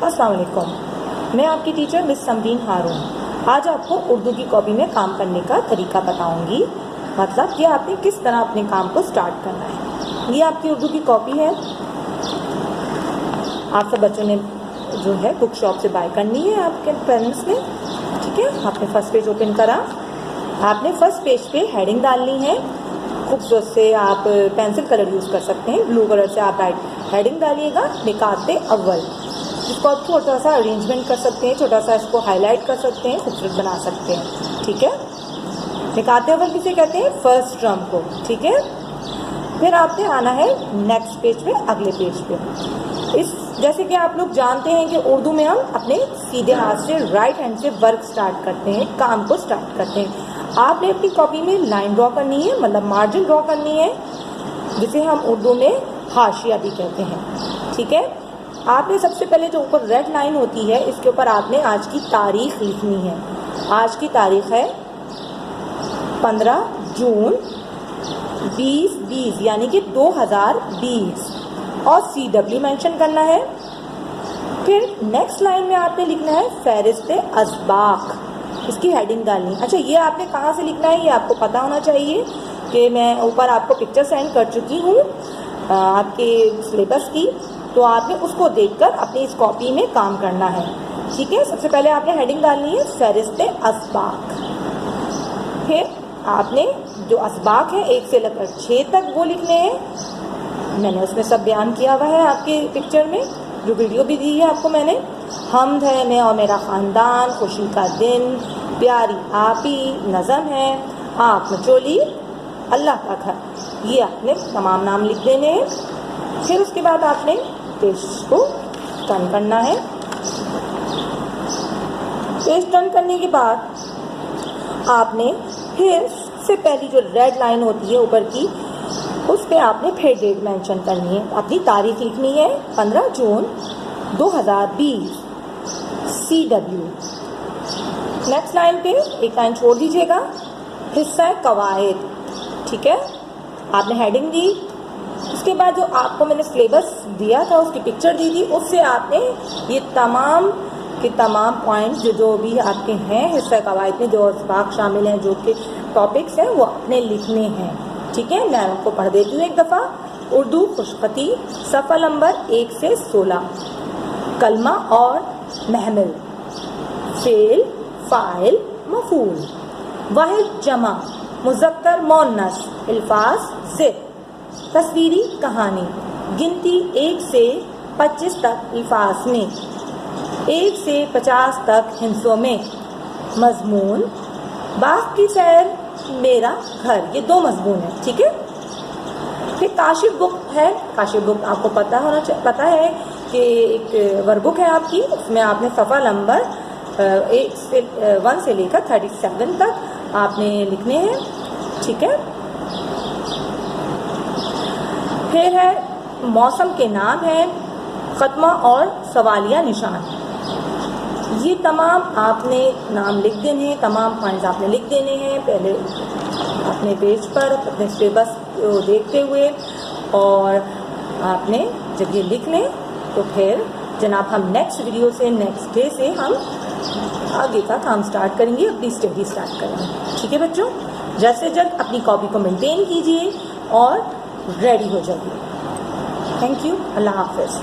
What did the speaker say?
अस्सलाम वालेकुम। मैं आपकी टीचर मिस समरीन हारून। आज आपको उर्दू की कॉपी में काम करने का तरीका बताऊंगी, मतलब कि आपने किस तरह अपने काम को स्टार्ट करना है। ये आपकी उर्दू की कॉपी है, आप सब बच्चों ने जो है बुक शॉप से बाय करनी है आपके पेरेंट्स ने, ठीक है। आपने फर्स्ट पेज ओपन करा, आपने फर्स्ट पेज पे हेडिंग डालनी है। खूबसूरत से आप पेंसिल कलर यूज़ कर सकते हैं, ब्लू कलर से आप हेडिंग डालिएगा निकाते अव्वल। इसको आप छोटा सा अरेंजमेंट कर सकते हैं, छोटा सा इसको हाईलाइट कर सकते हैं, खूबसूरत बना सकते हैं, ठीक है। निकाते अव्वल किसे कहते हैं? फर्स्ट टर्म को, ठीक है। फिर आपने आना है नेक्स्ट पेज पे, अगले पेज पे। इस जैसे कि आप लोग जानते हैं कि उर्दू में हम अपने सीधे हाथ से राइट हैंड से वर्क स्टार्ट करते हैं, काम को स्टार्ट करते हैं। आपने अपनी कॉपी में लाइन ड्रॉ करनी है, मतलब मार्जिन ड्रॉ करनी है, जिसे हम उर्दू में हाशिया भी कहते हैं, ठीक है। आपने सबसे पहले जो ऊपर रेड लाइन होती है, इसके ऊपर आपने आज की तारीख लिखनी है। आज की तारीख है 15 जून 2020 यानी कि 2020 और CW मेंशन करना है। फिर नेक्स्ट लाइन में आपने लिखना है फहरिस्त असबाक, इसकी हेडिंग डालनी। अच्छा, ये आपने कहाँ से लिखना है ये आपको पता होना चाहिए कि मैं ऊपर आपको पिक्चर सेंड कर चुकी हूँ आपके सिलेबस की, तो आपने उसको देखकर अपनी इस कॉपी में काम करना है, ठीक है। सबसे पहले आपने हेडिंग डालनी है फहरिस्त असबाक। फिर आपने जो असबाक है 1 से लेकर 6 तक वो लिखने हैं। मैंने उसमें सब बयान किया हुआ है आपके पिक्चर में, जो वीडियो भी दी है आपको मैंने। हमद है, मैं और मेरा ख़ानदान, खुशी का दिन, प्यारी आपी, नज़म है, आप मचोली, अल्लाह का घर, ये आपने तमाम नाम लिख देने हैं। फिर उसके बाद आपने पेज को टर्न करना है। पेज टर्न करने के बाद आपने फिर सबसे पहली जो रेड लाइन होती है ऊपर की, उस पर आपने फिर डेट मेंशन करनी है, अपनी तारीख लिखनी है 15 जून 2020 CW। नेक्स्ट लाइन पे एक लाइन छोड़ दीजिएगा, हिस्सा कवायद, ठीक है। आपने हेडिंग दी, उसके बाद जो आपको मैंने सिलेबस दिया था उसकी पिक्चर दी थी, उससे आपने ये तमाम के तमाम पॉइंट्स जो भी आपके हैं हिस्सा कवायद में, जो असबाक शामिल हैं, जो के टॉपिक्स हैं, वो अपने लिखने हैं, ठीक है। मैं आपको पढ़ देती हूँ एक दफ़ा। उर्दू खुशखती, सफ़ा नंबर 1 से 16। कलमा और महमिल, फेल, फ़ाइल, मफ़ूल, वाहिद जमा, मुज़क्कर मोन्नस, अल्फाज ज़िद, तस्वीरी कहानी, गिनती 1 से 25 तक अल्फाज में, 1 से 50 तक हिस्सों में, मज़मून, बाग की सैर, मेरा घर, ये 2 मज़मून है, ठीक है। फिर काशिफ बुक है। काशिफ बुक आपको पता है कि एक वर्कबुक है आपकी, उसमें आपने सफ़ा नंबर 1 से लेकर 37 तक आपने लिखने हैं, ठीक है। फिर है मौसम के नाम है, ख़त्मा और सवालिया निशान, ये तमाम आपने नाम लिख देने हैं, तमाम पॉइंट्स आपने लिख देने हैं पहले अपने पेज पर अपने सिलेबस को देखते हुए। और आपने जब ये लिख लें तो फिर जनाब हम नेक्स्ट वीडियो से, नेक्स्ट डे से हम आगे का काम स्टार्ट करेंगे, अपनी स्टडी स्टार्ट करेंगे, ठीक है बच्चों। जल्द से जल्द अपनी कॉपी को मेंटेन कीजिए और रेडी हो जाइए। थैंक यू, अल्लाह हाफ़िज़।